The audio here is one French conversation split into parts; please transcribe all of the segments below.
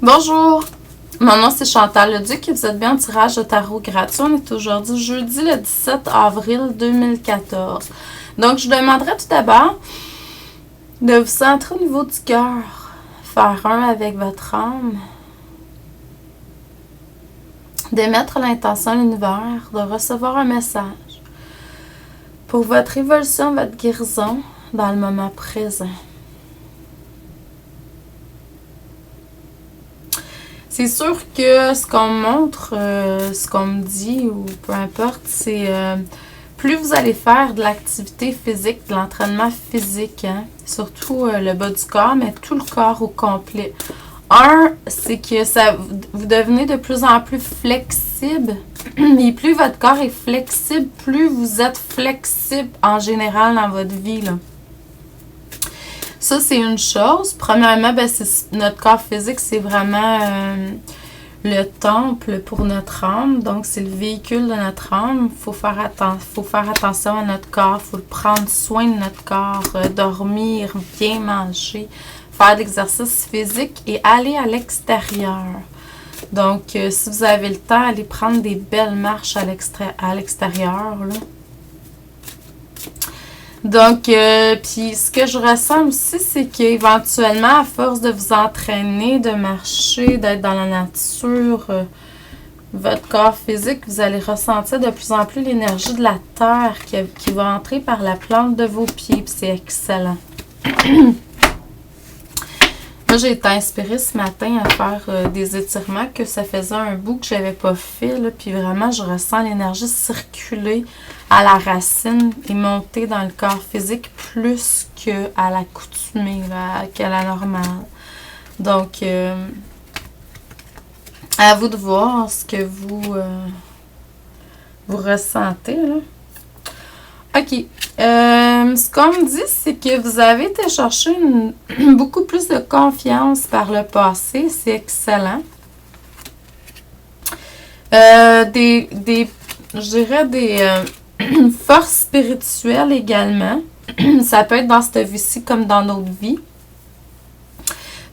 Bonjour, mon nom c'est Chantal Leduc et vous êtes bien en tirage de tarot gratuit. On est aujourd'hui jeudi le 17 avril 2014. Donc je vous demanderai tout d'abord de vous centrer au niveau du cœur, faire un avec votre âme, d'émettre l'intention à l'univers, de recevoir un message pour votre évolution, votre guérison dans le moment présent. C'est sûr que ce qu'on me montre, ce qu'on me dit ou peu importe, c'est plus vous allez faire de l'activité physique, de l'entraînement physique, hein, surtout le bas du corps, mais tout le corps au complet. C'est que vous devenez de plus en plus flexible. Et plus votre corps est flexible, plus vous êtes flexible en général dans votre vie, là. Ça, c'est une chose. Premièrement, notre corps physique, c'est vraiment le temple pour notre âme. Donc, c'est le véhicule de notre âme. Faut faire attention à notre corps. Il faut prendre soin de notre corps. Dormir, bien manger, faire de l'exercice physique et aller à l'extérieur. Donc, si vous avez le temps, allez prendre des belles marches à l'extérieur, là. Donc, puis ce que je ressens aussi, c'est qu'éventuellement, à force de vous entraîner, de marcher, d'être dans la nature, votre corps physique, vous allez ressentir de plus en plus l'énergie de la terre qui va entrer par la plante de vos pieds, puis c'est excellent. Moi, j'ai été inspirée ce matin à faire des étirements que ça faisait un bout que je n'avais pas fait, là, puis vraiment, je ressens l'énergie circuler à la racine et monter dans le corps physique plus qu'à l'accoutumée, qu'à la normale. Donc, à vous de voir ce que vous ressentez, là. OK. Ce qu'on me dit, c'est que vous avez été chercher beaucoup plus de confiance par le passé. C'est excellent. Je dirais des forces spirituelles également. Ça peut être dans cette vie-ci comme dans notre vie.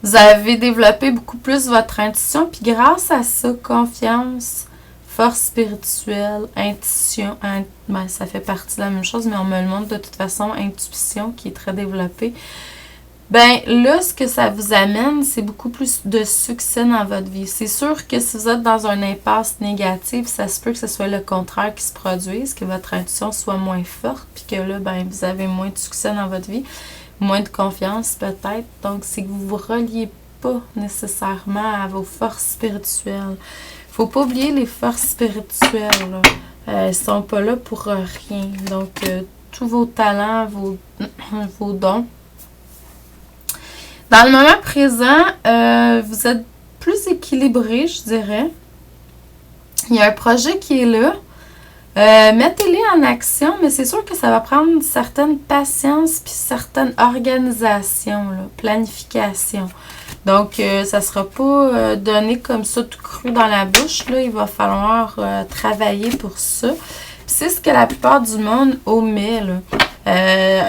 Vous avez développé beaucoup plus votre intuition. Puis grâce à ça, confiance, force spirituelle, intuition, ça fait partie de la même chose, mais on me le montre de toute façon, intuition qui est très développée. Ben là, ce que ça vous amène, c'est beaucoup plus de succès dans votre vie. C'est sûr que si vous êtes dans un impasse négative, ça se peut que ce soit le contraire qui se produise, que votre intuition soit moins forte, puis que là, ben vous avez moins de succès dans votre vie, moins de confiance peut-être. Donc, c'est que vous ne vous reliez pas nécessairement à vos forces spirituelles. Faut pas oublier les forces spirituelles, là. Elles sont pas là pour rien. Donc, tous vos talents, vos dons. Dans le moment présent, vous êtes plus équilibré, je dirais. Il y a un projet qui est là. Mettez-les en action, mais c'est sûr que ça va prendre une certaine patience puis certaine organisation, là, planification. Donc, ça ne sera pas donné comme ça tout cru dans la bouche. Là, il va falloir travailler pour ça. C'est ce que la plupart du monde omet, là.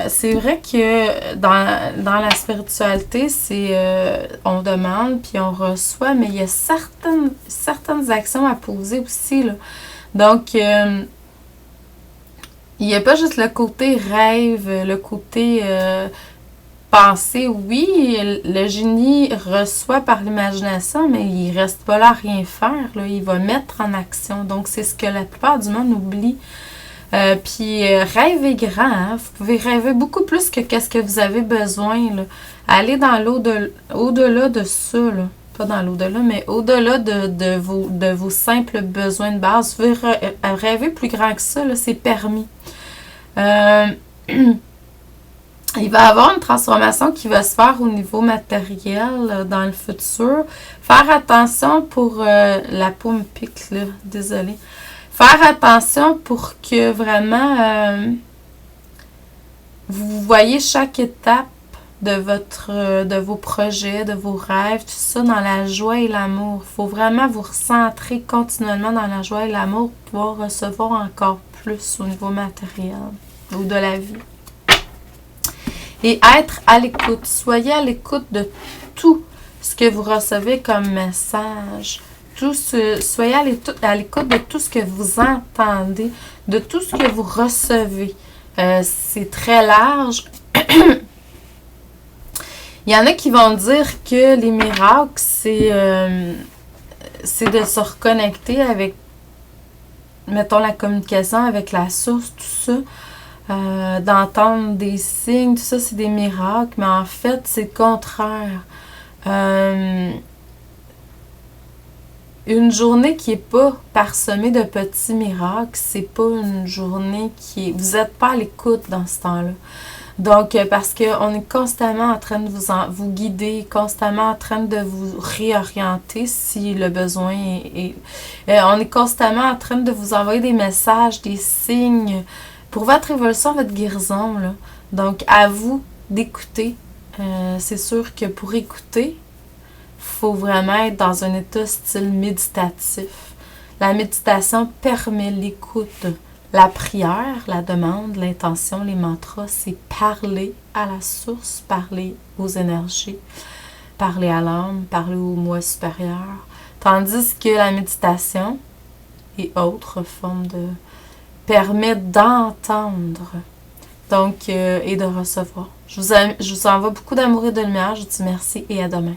C'est vrai que dans la spiritualité, on demande puis on reçoit, mais il y a certaines actions à poser aussi, là. Donc, il n'y a pas juste le côté rêve, le côté pensée. Oui, le génie reçoit par l'imagination, mais il ne reste pas là à rien faire, là. Il va mettre en action. Donc, c'est ce que la plupart du monde oublie. Puis, rêvez grand, hein? Vous pouvez rêver beaucoup plus que qu'est-ce que vous avez besoin, là. Allez dans au-delà de ça, là. Pas dans l'au-delà, mais au-delà de vos simples besoins de base. Vous pouvez rêver plus grand que ça, là, c'est permis. Il va y avoir une transformation qui va se faire au niveau matériel dans le futur. Faire attention pour la peau me pique, là, désolée. Faire attention pour que vraiment vous voyez chaque étape de vos projets, de vos rêves, tout ça dans la joie et l'amour. Il faut vraiment vous recentrer continuellement dans la joie et l'amour pour pouvoir recevoir encore plus au niveau matériel ou de la vie. Et être à l'écoute. Soyez à l'écoute de tout ce que vous recevez comme message. Soyez à l'écoute de tout ce que vous entendez, de tout ce que vous recevez. C'est très large. Il y en a qui vont dire que les miracles, c'est de se reconnecter avec, mettons, la communication avec la source, tout ça. D'entendre des signes, tout ça, c'est des miracles. Mais en fait, c'est le contraire. Une journée qui n'est pas parsemée de petits miracles, c'est pas une journée qui est... Vous n'êtes pas à l'écoute dans ce temps-là. Donc, parce qu'on est constamment en train de vous guider, constamment en train de vous réorienter si le besoin est... on est constamment en train de vous envoyer des messages, des signes pour votre évolution, votre guérison, là. Donc, à vous d'écouter. C'est sûr que pour écouter, faut vraiment être dans un état style méditatif. La méditation permet l'écoute. La prière, la demande, l'intention, les mantras, c'est parler à la source, parler aux énergies, parler à l'âme, parler au moi supérieur. Tandis que la méditation et autres formes de permet d'entendre, donc et de recevoir. Je vous envoie beaucoup d'amour et de lumière. Je vous dis merci et à demain.